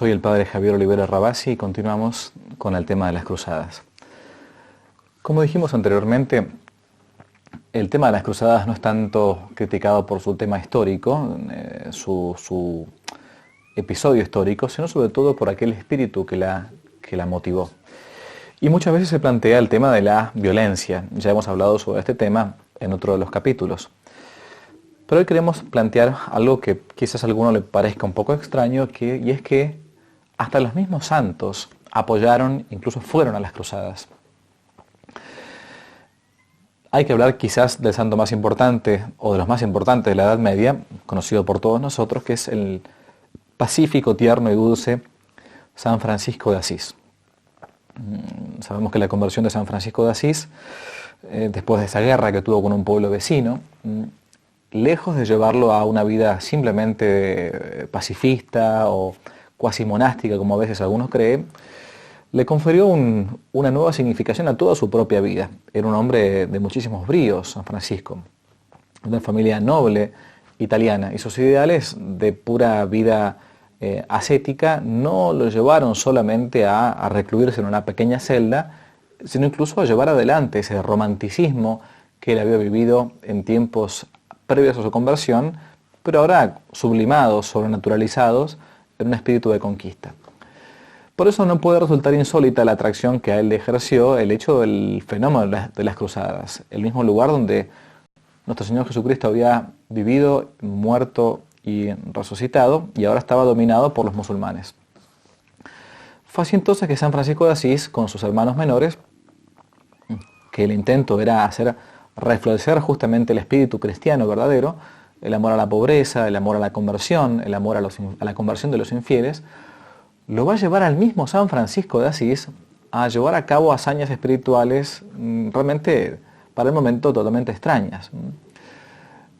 Soy el padre Javier Olivera Rabasi y continuamos con el tema de las cruzadas. Como dijimos anteriormente, el tema de las cruzadas no es tanto criticado por su tema histórico, su episodio histórico, sino sobre todo por aquel espíritu que la motivó. Y muchas veces se plantea el tema de la violencia. Ya hemos hablado sobre este tema en otro de los capítulos. Pero hoy queremos plantear algo que quizás a alguno le parezca un poco extraño, y es que hasta los mismos santos apoyaron, incluso fueron a las cruzadas. Hay que hablar quizás del santo más importante, o de los más importantes de la Edad Media, conocido por todos nosotros, que es el pacífico, tierno y dulce San Francisco de Asís. Sabemos que la conversión de San Francisco de Asís, después de esa guerra que tuvo con un pueblo vecino, lejos de llevarlo a una vida simplemente pacifista o cuasi monástica, como a veces algunos creen, le confirió una nueva significación a toda su propia vida. Era un hombre de muchísimos bríos, San Francisco, de una familia noble italiana, y sus ideales de pura vida ascética no lo llevaron solamente a recluirse en una pequeña celda, sino incluso a llevar adelante ese romanticismo que él había vivido en tiempos previos a su conversión, pero ahora sublimados, sobrenaturalizados en un espíritu de conquista. Por eso no puede resultar insólita la atracción que a él le ejerció el hecho del fenómeno de las cruzadas, el mismo lugar donde nuestro Señor Jesucristo había vivido, muerto y resucitado, y ahora estaba dominado por los musulmanes. Fue así entonces que San Francisco de Asís, con sus hermanos menores, que el intento era hacer reflorecer justamente el espíritu cristiano verdadero, el amor a la pobreza, el amor a la conversión, el amor a la conversión de los infieles, lo va a llevar al mismo San Francisco de Asís a llevar a cabo hazañas espirituales realmente para el momento totalmente extrañas.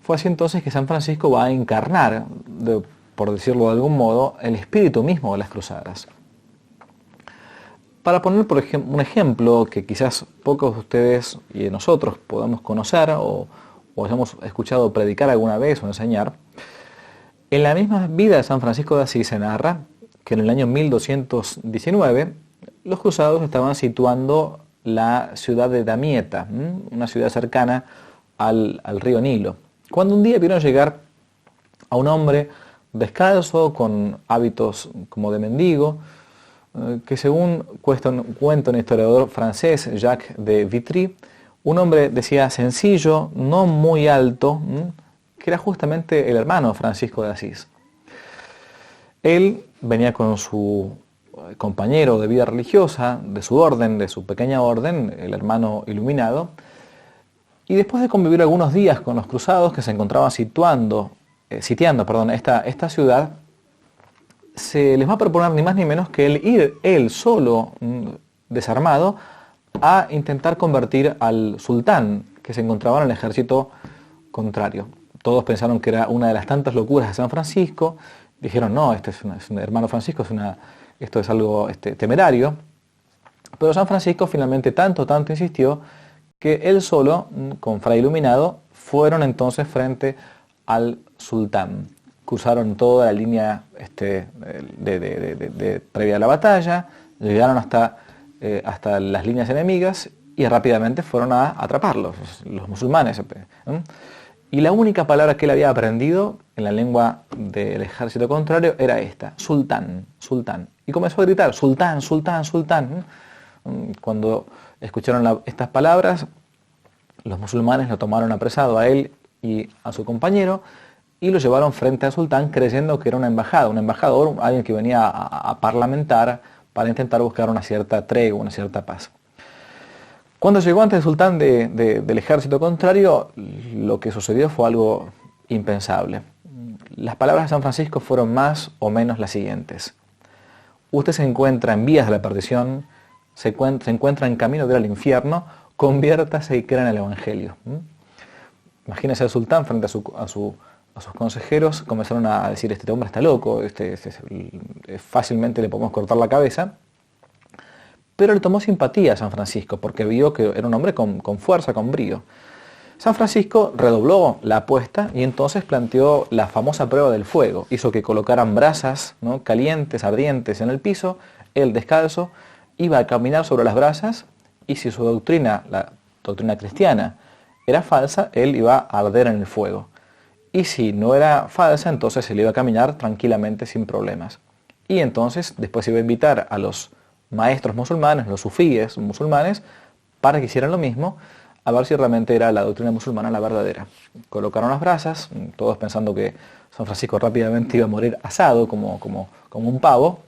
Fue así entonces que San Francisco va a encarnar, por decirlo de algún modo, el espíritu mismo de las cruzadas. Para poner por ejemplo, un ejemplo que quizás pocos de ustedes y de nosotros podamos conocer o hayamos escuchado predicar alguna vez o enseñar, en la misma vida de San Francisco de Asís se narra que en el año 1219 los cruzados estaban situando la ciudad de Damieta, una ciudad cercana al río Nilo, cuando un día vieron llegar a un hombre descalzo, con hábitos como de mendigo, que según cuenta un historiador francés, Jacques de Vitry, un hombre, decía, sencillo, no muy alto, que era justamente el hermano Francisco de Asís. Él venía con su compañero de vida religiosa, de su orden, de su pequeña orden, el hermano iluminado, y después de convivir algunos días con los cruzados que se encontraban sitiando esta ciudad, se les va a proponer ni más ni menos que ir él solo, desarmado, a intentar convertir al sultán que se encontraba en el ejército contrario. Todos pensaron que era una de las tantas locuras de San Francisco. Dijeron, no, este es un hermano Francisco, esto es algo temerario. Pero San Francisco finalmente tanto insistió que él solo, con Fray Iluminado, fueron entonces frente al sultán. Cruzaron toda la línea previa a la batalla, llegaron hasta las líneas enemigas y rápidamente fueron a atraparlos, los musulmanes. Y la única palabra que él había aprendido en la lengua del ejército contrario era esta, sultán, sultán. Y comenzó a gritar, sultán, sultán, sultán. Cuando escucharon estas palabras, los musulmanes lo tomaron apresado a él y a su compañero, y lo llevaron frente al sultán creyendo que era una embajada, un embajador, alguien que venía a parlamentar para intentar buscar una cierta tregua, una cierta paz. Cuando llegó ante el sultán del ejército contrario, lo que sucedió fue algo impensable. Las palabras de San Francisco fueron más o menos las siguientes: usted se encuentra en vías de la perdición, se encuentra en camino de ir al infierno, conviértase y crea en el Evangelio. Imagínese al sultán frente a sus consejeros, comenzaron a decir, este hombre está loco, fácilmente le podemos cortar la cabeza. Pero le tomó simpatía a San Francisco porque vio que era un hombre con fuerza, con brío. San Francisco redobló la apuesta y entonces planteó la famosa prueba del fuego. Hizo que colocaran brasas, ¿no?, calientes, ardientes en el piso. Él, descalzo, iba a caminar sobre las brasas, y si su doctrina, la doctrina cristiana, era falsa, él iba a arder en el fuego. Y si no era falsa, entonces él iba a caminar tranquilamente sin problemas. Y entonces después iba a invitar a los maestros musulmanes, los sufíes musulmanes, para que hicieran lo mismo, a ver si realmente era la doctrina musulmana la verdadera. Colocaron las brasas, todos pensando que San Francisco rápidamente iba a morir asado como un pavo.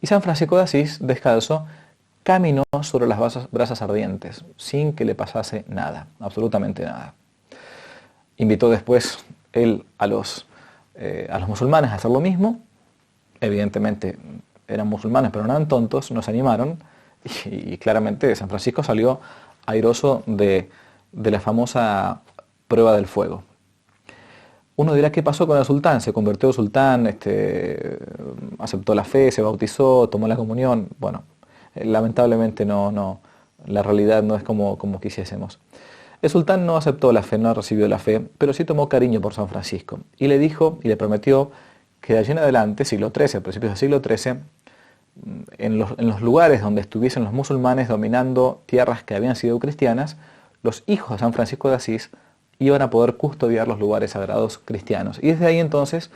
Y San Francisco de Asís, descalzo, caminó sobre las brasas ardientes, sin que le pasase nada, absolutamente nada. Invitó después él a los musulmanes a hacer lo mismo. Evidentemente eran musulmanes, pero no eran tontos, no se animaron, y claramente San Francisco salió airoso de la famosa prueba del fuego. Uno dirá, ¿qué pasó con el sultán? Se convirtió en sultán, aceptó la fe, se bautizó, tomó la comunión. Bueno, lamentablemente no, la realidad no es como quisiésemos. El sultán no aceptó la fe, no recibió la fe, pero sí tomó cariño por San Francisco. Y le dijo y le prometió que de allí en adelante, siglo XIII, a principios del siglo XIII, en los lugares donde estuviesen los musulmanes dominando tierras que habían sido cristianas, los hijos de San Francisco de Asís iban a poder custodiar los lugares sagrados cristianos. Y desde ahí entonces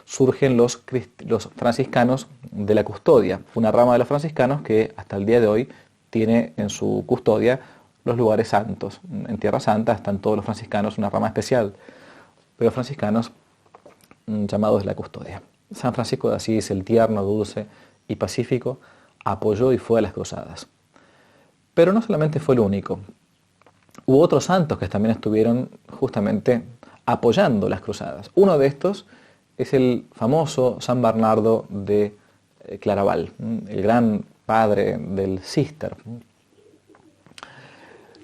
surgen los franciscanos de la custodia, una rama de los franciscanos que hasta el día de hoy tiene en su custodia los lugares santos. En Tierra Santa están todos los franciscanos, una rama especial de los franciscanos llamados de la custodia. San Francisco de Asís, el tierno, dulce y pacífico, apoyó y fue a las cruzadas. Pero no solamente fue el único. Hubo otros santos que también estuvieron justamente apoyando las cruzadas. Uno de estos es el famoso San Bernardo de Claraval, el gran padre del Císter.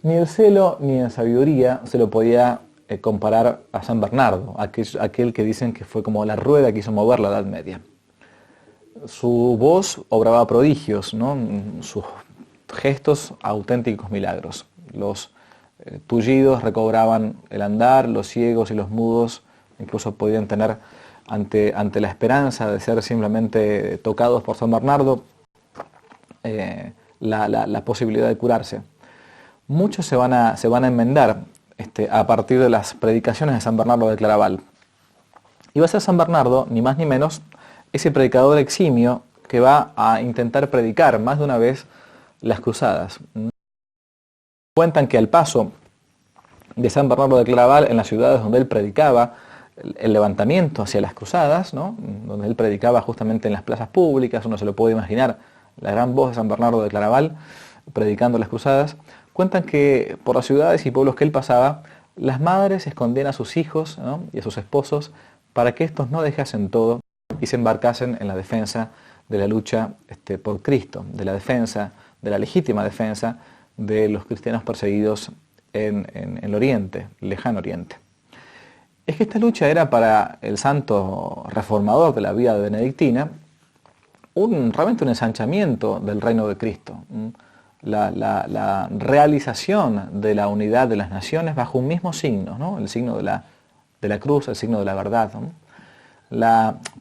Ni en celo ni en sabiduría se lo podía comparar a San Bernardo, aquel que dicen que fue como la rueda que hizo mover la Edad Media. Su voz obraba prodigios, ¿no?, sus gestos auténticos milagros. Los tullidos recobraban el andar, los ciegos y los mudos incluso podían tener ante la esperanza de ser simplemente tocados por San Bernardo la posibilidad de curarse. Muchos se van a enmendar a partir de las predicaciones de San Bernardo de Claraval. Y va a ser San Bernardo, ni más ni menos, ese predicador eximio que va a intentar predicar más de una vez las cruzadas. Cuentan que al paso de San Bernardo de Claraval en las ciudades donde él predicaba el levantamiento hacia las cruzadas, ¿no?, donde él predicaba justamente en las plazas públicas, uno se lo puede imaginar, la gran voz de San Bernardo de Claraval predicando las cruzadas. Cuentan que por las ciudades y pueblos que él pasaba, las madres escondían a sus hijos, ¿no?, y a sus esposos para que estos no dejasen todo y se embarcasen en la defensa de la lucha por Cristo, de la defensa, de la legítima defensa de los cristianos perseguidos en el Oriente, el lejano Oriente. Es que esta lucha era para el santo reformador de la vida benedictina realmente un ensanchamiento del reino de Cristo, la realización de la unidad de las naciones bajo un mismo signo, ¿no?, el signo de la cruz, el signo de la verdad, ¿no?,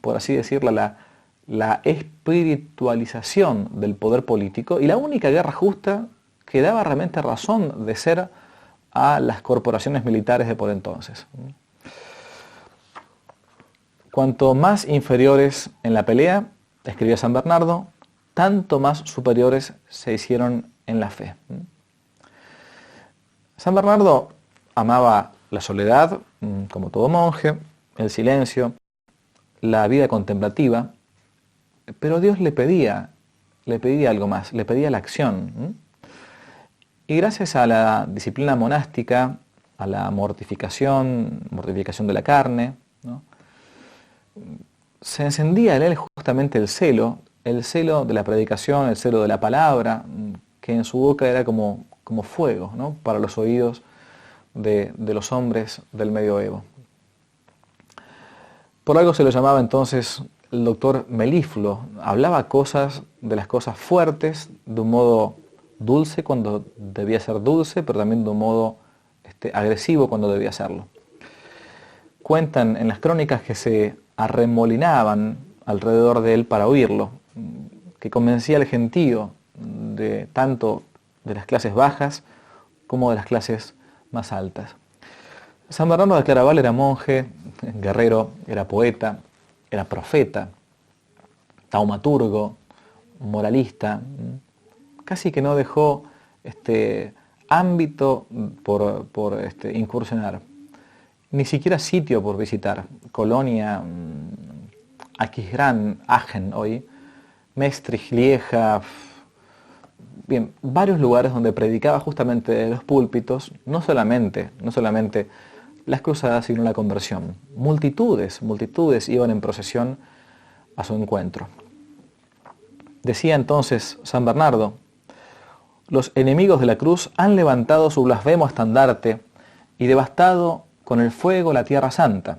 por así decirlo, la espiritualización del poder político y la única guerra justa que daba realmente razón de ser a las corporaciones militares de por entonces. Cuanto más inferiores en la pelea, escribía San Bernardo, tanto más superiores se hicieron en la fe. San Bernardo amaba la soledad, como todo monje, el silencio, la vida contemplativa, pero Dios le pedía algo más, le pedía la acción. Y gracias a la disciplina monástica, a la mortificación de la carne, ¿no?, se encendía en él justamente el celo de la predicación, el celo de la palabra, que en su boca era como fuego, ¿no?, para los oídos de los hombres del medioevo. Por algo se lo llamaba entonces el doctor melífluo. Hablaba de las cosas fuertes de un modo dulce cuando debía ser dulce, pero también de un modo agresivo cuando debía serlo. Cuentan en las crónicas que se arremolinaban alrededor de él para oírlo, que convencía al gentío de tanto de las clases bajas como de las clases más altas. San Bernardo de Claraval era monje, guerrero, era poeta, era profeta, taumaturgo, moralista. Casi que no dejó ámbito por incursionar, ni siquiera sitio por visitar. Colonia, Aquisgrán, Agen hoy, Maestricht, Lieja, bien, varios lugares donde predicaba justamente de los púlpitos, no solamente las cruzadas, sino la conversión. Multitudes iban en procesión a su encuentro. Decía entonces San Bernardo: los enemigos de la cruz han levantado su blasfemo estandarte y devastado con el fuego la tierra santa,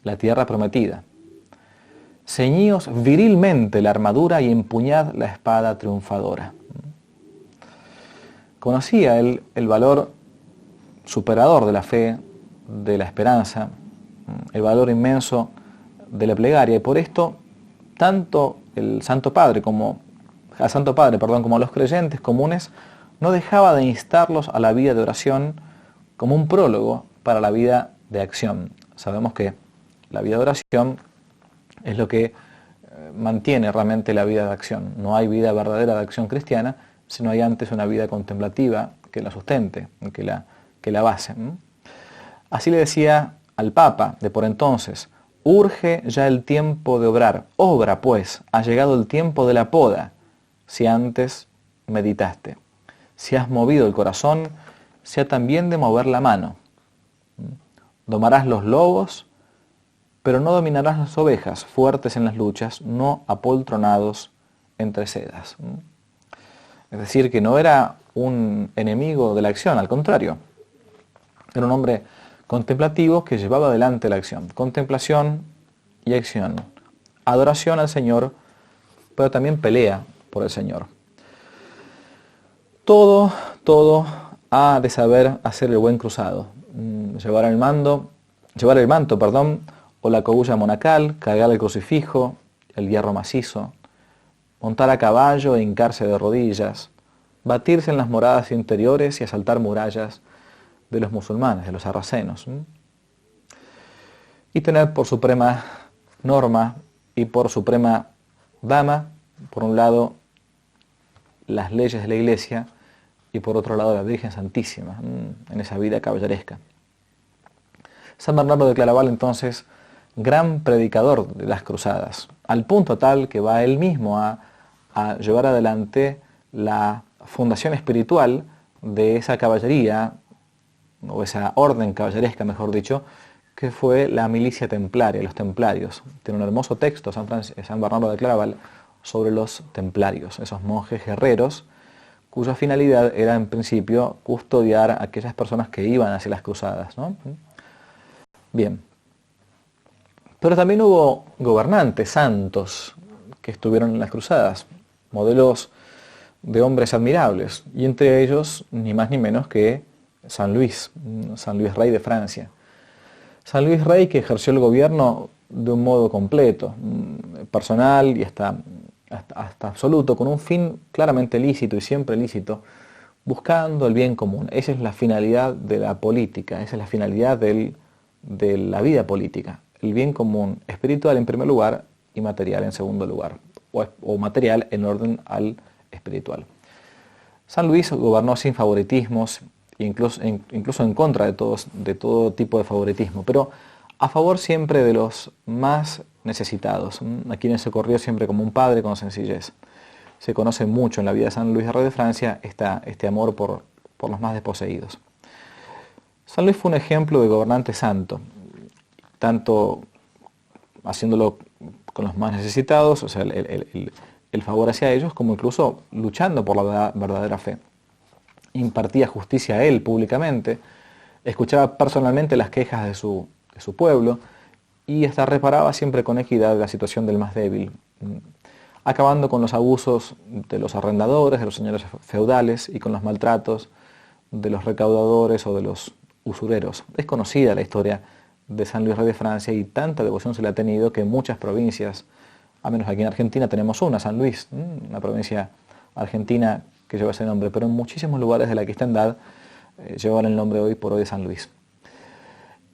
la tierra prometida. Ceñíos virilmente la armadura y empuñad la espada triunfadora. Conocía él el valor superador de la fe, de la esperanza, el valor inmenso de la plegaria, y por esto tanto al Santo Padre como los creyentes comunes no dejaba de instarlos a la vida de oración como un prólogo para la vida de acción. Sabemos que la vida de oración es lo que mantiene realmente la vida de acción. No hay vida verdadera de acción cristiana si no hay antes una vida contemplativa que la sustente, que la base. Así le decía al Papa de por entonces: urge ya el tiempo de obrar. Obra, pues, ha llegado el tiempo de la poda. Si antes meditaste, si has movido el corazón, sea también de mover la mano. Domarás los lobos, pero no dominarás las ovejas, fuertes en las luchas, no apoltronados entre sedas. Es decir, que no era un enemigo de la acción, al contrario. Era un hombre contemplativo que llevaba adelante la acción. Contemplación y acción. Adoración al Señor, pero también pelea por el Señor. Todo ha de saber hacer el buen cruzado. Llevar el manto, o la cogulla monacal, cargar el crucifijo, el hierro macizo, montar a caballo e hincarse de rodillas, batirse en las moradas interiores y asaltar murallas de los musulmanes, de los sarracenos. Y tener por suprema norma y por suprema dama, por un lado, las leyes de la Iglesia y por otro lado la Virgen Santísima, en esa vida caballeresca. San Bernardo de Claraval, entonces, gran predicador de las cruzadas, al punto tal que va él mismo a llevar adelante la fundación espiritual de esa caballería, o esa orden caballeresca, mejor dicho, que fue la milicia templaria, los templarios. Tiene un hermoso texto, San Bernardo de Claraval, sobre los templarios, esos monjes guerreros, cuya finalidad era en principio custodiar a aquellas personas que iban hacia las cruzadas, ¿no? Bien. Pero también hubo gobernantes santos que estuvieron en las cruzadas, modelos de hombres admirables, y entre ellos ni más ni menos que San Luis Rey de Francia. San Luis Rey, que ejerció el gobierno de un modo completo, personal y hasta absoluto, con un fin claramente lícito y siempre lícito, buscando el bien común. Esa es la finalidad de la política, esa es la finalidad de la vida política. El bien común espiritual en primer lugar y material en segundo lugar, o material en orden al espiritual. San Luis gobernó sin favoritismos, incluso en contra de todo tipo de favoritismo, pero a favor siempre de los más necesitados, a quienes socorrió siempre como un padre con sencillez. Se conoce mucho en la vida de San Luis Rey de Francia este amor por los más desposeídos. San Luis fue un ejemplo de gobernante santo, tanto haciéndolo con los más necesitados, o sea, el favor hacia ellos, como incluso luchando por la verdadera fe. Impartía justicia a él públicamente, escuchaba personalmente las quejas de su pueblo y hasta reparaba siempre con equidad la situación del más débil, acabando con los abusos de los arrendadores, de los señores feudales y con los maltratos de los recaudadores o de los usureros. Es conocida la historia de San Luis Rey de Francia y tanta devoción se le ha tenido que en muchas provincias, a menos aquí en Argentina tenemos una, San Luis, una provincia argentina que lleva ese nombre, pero en muchísimos lugares de la cristiandad llevan el nombre hoy por hoy de San Luis.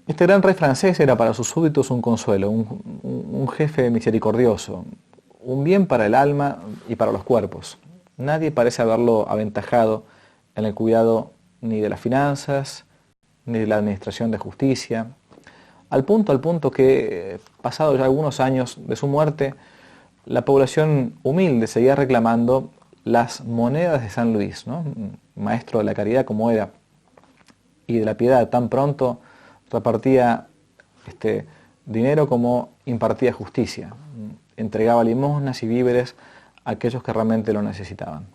Este gran rey francés era para sus súbditos un consuelo, un jefe misericordioso, un bien para el alma y para los cuerpos. Nadie parece haberlo aventajado en el cuidado ni de las finanzas, ni de la administración de justicia, al punto que, pasados ya algunos años de su muerte, la población humilde seguía reclamando las monedas de San Luis, ¿no? Maestro de la caridad como era, y de la piedad tan pronto repartía dinero como impartía justicia, entregaba limosnas y víveres a aquellos que realmente lo necesitaban.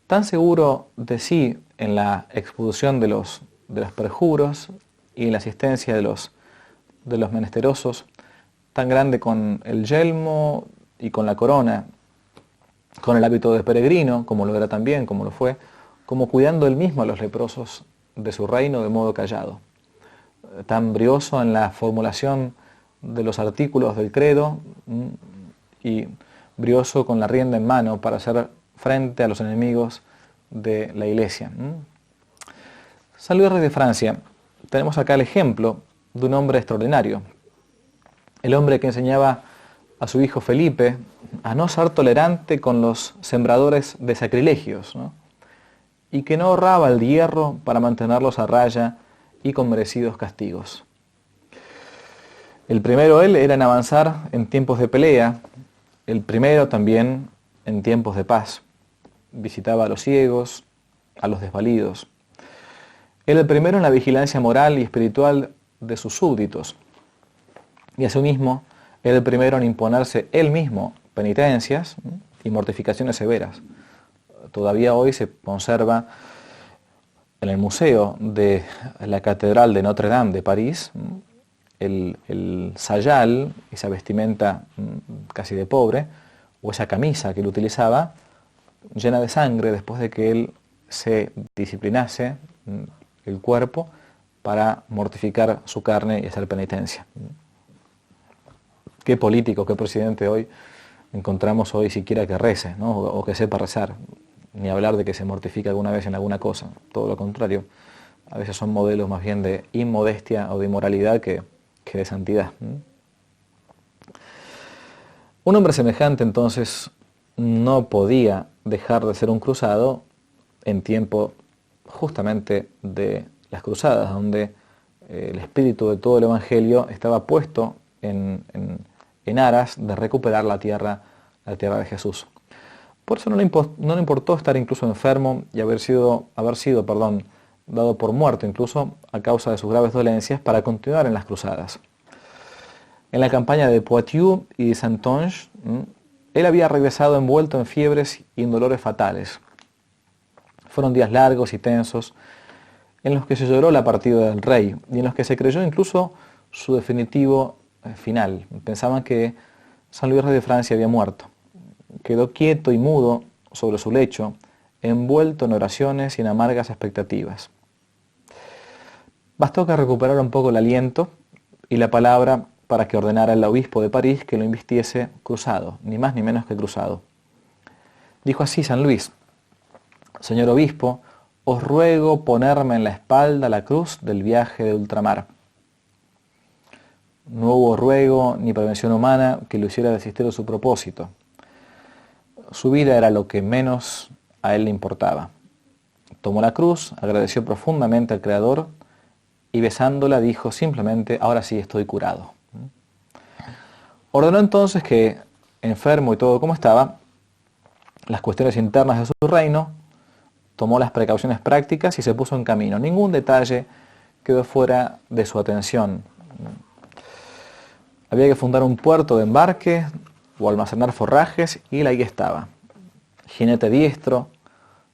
Tan seguro de sí en la expulsión de los perjuros y en la asistencia de los menesterosos, tan grande con el yelmo y con la corona, con el hábito de peregrino, como lo era también, como lo fue, como cuidando él mismo a los leprosos de su reino de modo callado. Tan brioso en la formulación de los artículos del credo y brioso con la rienda en mano para hacer frente a los enemigos de la Iglesia. San Luis Rey de Francia, tenemos acá el ejemplo de un hombre extraordinario. El hombre que enseñaba a su hijo Felipe a no ser tolerante con los sembradores de sacrilegios, ¿no? Y que no ahorraba el hierro para mantenerlos a raya y con merecidos castigos. El primero él era en avanzar en tiempos de pelea, el primero también en tiempos de paz. Visitaba a los ciegos, a los desvalidos. Era el primero en la vigilancia moral y espiritual de sus súbditos. Y asimismo, era el primero en imponerse él mismo penitencias y mortificaciones severas. Todavía hoy se conserva en el museo de la Catedral de Notre Dame de París el sayal, esa vestimenta casi de pobre, o esa camisa que él utilizaba, llena de sangre después de que él se disciplinase el cuerpo para mortificar su carne y hacer penitencia. ¿Qué político, qué presidente hoy encontramos hoy siquiera que rece, ¿no? O que sepa rezar? Ni hablar de que se mortifique alguna vez en alguna cosa. Todo lo contrario. A veces son modelos más bien de inmodestia o de inmoralidad que de santidad. Un hombre semejante entonces no podía dejar de ser un cruzado en tiempo justamente de las cruzadas, donde el espíritu de todo el Evangelio estaba puesto en aras de recuperar la tierra de Jesús. Por eso no le importó estar incluso enfermo y haber sido dado por muerto incluso a causa de sus graves dolencias para continuar en las cruzadas. En la campaña de Poitiers y de Saintonge, él había regresado envuelto en fiebres y en dolores fatales. Fueron días largos y tensos en los que se lloró la partida del rey y en los que se creyó incluso su definitivo final. Pensaban que San Luis Rey de Francia había muerto. Quedó quieto y mudo sobre su lecho, envuelto en oraciones y en amargas expectativas. Bastó que recuperara un poco el aliento y la palabra para que ordenara al obispo de París que lo invistiese cruzado, ni más ni menos que cruzado. Dijo así San Luis: «Señor obispo, os ruego ponerme en la espalda la cruz del viaje de ultramar». No hubo ruego ni prevención humana que le hiciera desistir de su propósito. Su vida era lo que menos a él le importaba. Tomó la cruz, agradeció profundamente al Creador y besándola dijo simplemente: «Ahora sí estoy curado». Ordenó entonces que, enfermo y todo como estaba, las cuestiones internas de su reino, tomó las precauciones prácticas y se puso en camino. Ningún detalle quedó fuera de su atención. Había que fundar un puerto de embarque o almacenar forrajes y él ahí estaba. Jinete diestro,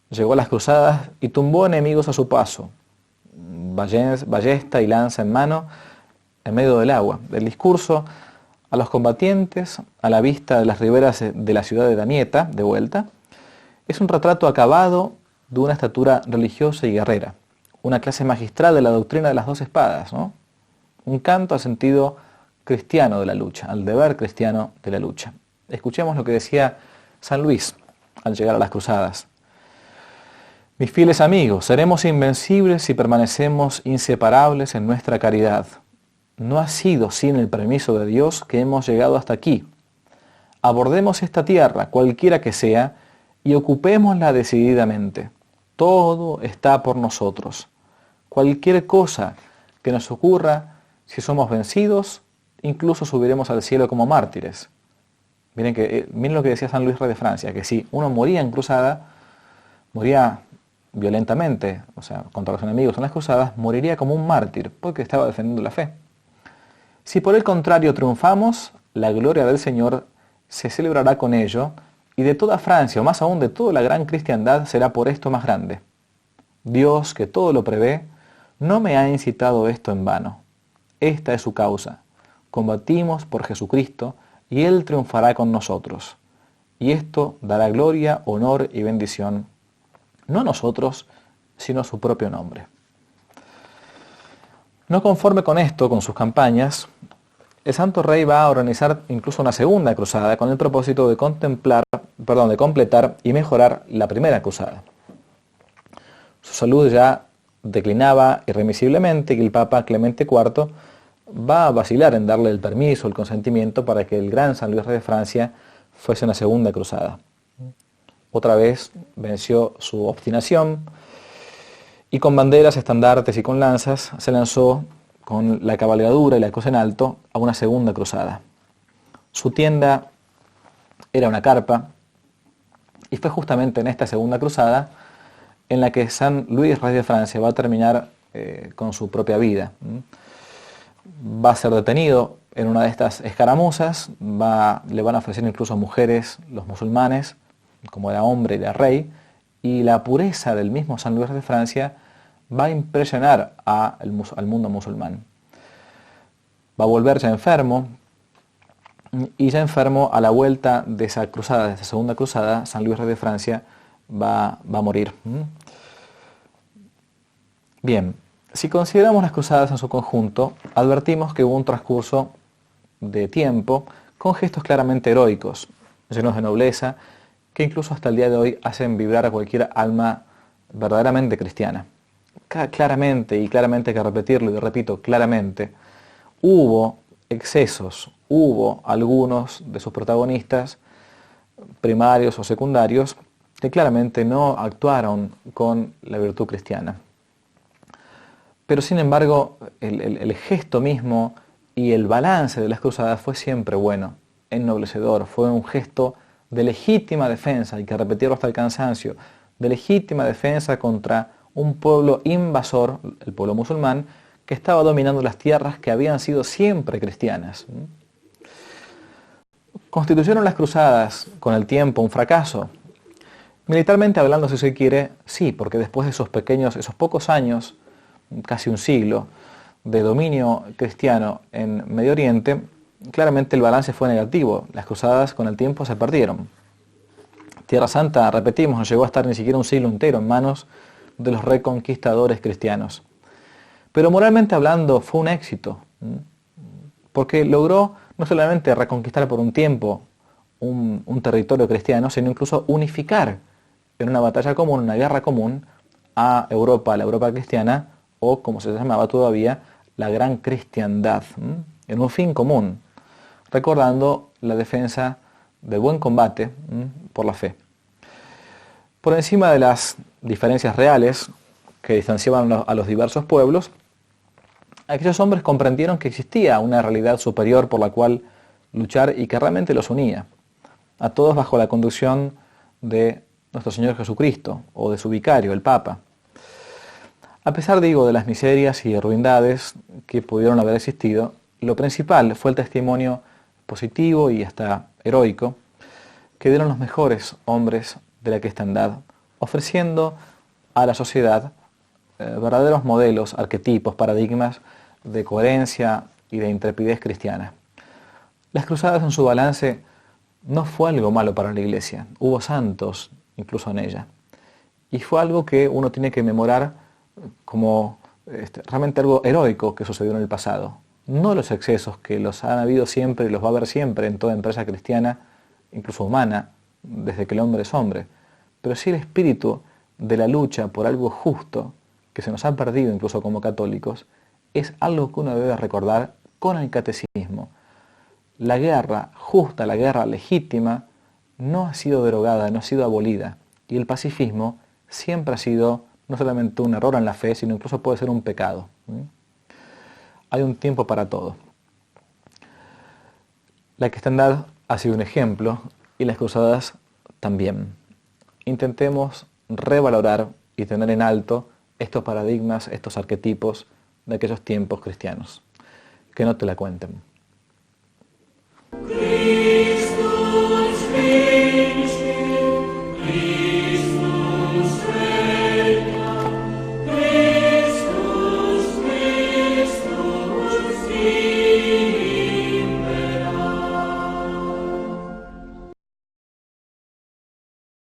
llegó a las cruzadas y tumbó enemigos a su paso. Ballesta y lanza en mano en medio del agua. El discurso a los combatientes, a la vista de las riberas de la ciudad de Damieta, de vuelta, es un retrato acabado de una estatura religiosa y guerrera. una clase magistral de la doctrina de las dos espadas, ¿no? Un canto al sentido cristiano de la lucha, al deber cristiano de la lucha. Escuchemos lo que decía San Luis al llegar a las cruzadas. Mis fieles amigos, seremos invencibles si permanecemos inseparables en nuestra caridad. No ha sido sin el permiso de Dios que hemos llegado hasta aquí. Abordemos esta tierra, cualquiera que sea, y ocupémosla decididamente. Todo está por nosotros. Cualquier cosa que nos ocurra, si somos vencidos, incluso subiremos al cielo como mártires. Miren lo que decía San Luis Rey de Francia, que si uno moría en cruzada, moría violentamente, o sea, contra los enemigos en las cruzadas, moriría como un mártir, porque estaba defendiendo la fe. Si por el contrario triunfamos, la gloria del Señor se celebrará con ello, y de toda Francia, o más aún de toda la gran cristiandad, será por esto más grande. Dios, que todo lo prevé, no me ha incitado esto en vano. Esta es su causa. Combatimos por Jesucristo, y Él triunfará con nosotros. Y esto dará gloria, honor y bendición, no a nosotros, sino a su propio nombre. No conforme con esto, con sus campañas, el Santo Rey va a organizar incluso una segunda cruzada con el propósito de completar y mejorar la primera cruzada. Su salud ya declinaba irremisiblemente y el Papa Clemente IV va a vacilar en darle el permiso, el consentimiento para que el gran San Luis Rey de Francia fuese una segunda cruzada. Otra vez venció su obstinación y con banderas, estandartes y con lanzas se lanzó con la cabalgadura y la cruz en alto a una segunda cruzada. Su tienda era una carpa y fue justamente en esta segunda cruzada en la que San Luis Rey de Francia va a terminar con su propia vida. Va a ser detenido en una de estas escaramuzas, le van a ofrecer incluso mujeres los musulmanes, como era hombre y era rey, y la pureza del mismo San Luis de Francia va a impresionar al mundo musulmán. Va a volver ya enfermo, y ya enfermo a la vuelta de esa cruzada, de esa segunda cruzada, San Luis de Francia va a morir. Bien, si consideramos las cruzadas en su conjunto, advertimos que hubo un transcurso de tiempo con gestos claramente heroicos, llenos de nobleza, que incluso hasta el día de hoy hacen vibrar a cualquier alma verdaderamente cristiana. Claramente hay que repetirlo, y repito, claramente, hubo excesos, hubo algunos de sus protagonistas, primarios o secundarios, que claramente no actuaron con la virtud cristiana. Pero sin embargo, el gesto mismo y el balance de las cruzadas fue siempre bueno, ennoblecedor, fue un gesto de legítima defensa, hay que repetirlo hasta el cansancio, de legítima defensa contra un pueblo invasor, el pueblo musulmán, que estaba dominando las tierras que habían sido siempre cristianas. ¿Constituyeron las cruzadas con el tiempo un fracaso? Militarmente hablando, si se quiere, sí, porque después de esos pocos años, casi un siglo, de dominio cristiano en Medio Oriente, claramente el balance fue negativo. Las cruzadas con el tiempo se perdieron. Tierra Santa, repetimos, no llegó a estar ni siquiera un siglo entero en manos de los reconquistadores cristianos. Pero moralmente hablando fue un éxito, porque logró no solamente reconquistar por un tiempo un territorio cristiano, sino incluso unificar en una batalla común, una guerra común, a Europa, la Europa cristiana, o como se llamaba todavía, la gran cristiandad, en un fin común, recordando la defensa del buen combate por la fe. Por encima de las diferencias reales que distanciaban a los diversos pueblos, aquellos hombres comprendieron que existía una realidad superior por la cual luchar y que realmente los unía, a todos bajo la conducción de nuestro Señor Jesucristo o de su vicario, el Papa. A pesar, digo, de las miserias y ruindades que pudieron haber existido, lo principal fue el testimonio positivo y hasta heroico que dieron los mejores hombres de la cristiandad, ofreciendo a la sociedad verdaderos modelos, arquetipos, paradigmas de coherencia y de intrepidez cristiana. Las cruzadas en su balance no fue algo malo para la Iglesia, hubo santos incluso en ella, y fue algo que uno tiene que memorar como realmente algo heroico que sucedió en el pasado. No los excesos que los han habido siempre y los va a haber siempre en toda empresa cristiana, incluso humana, desde que el hombre es hombre, pero sí el espíritu de la lucha por algo justo, que se nos ha perdido incluso como católicos, es algo que uno debe recordar con el catecismo. La guerra justa, la guerra legítima, no ha sido derogada, no ha sido abolida, y el pacifismo siempre ha sido no solamente un error en la fe, sino incluso puede ser un pecado. Hay un tiempo para todo. La cristiandad ha sido un ejemplo y las cruzadas también. Intentemos revalorar y tener en alto estos paradigmas, estos arquetipos de aquellos tiempos cristianos. Que no te la cuenten.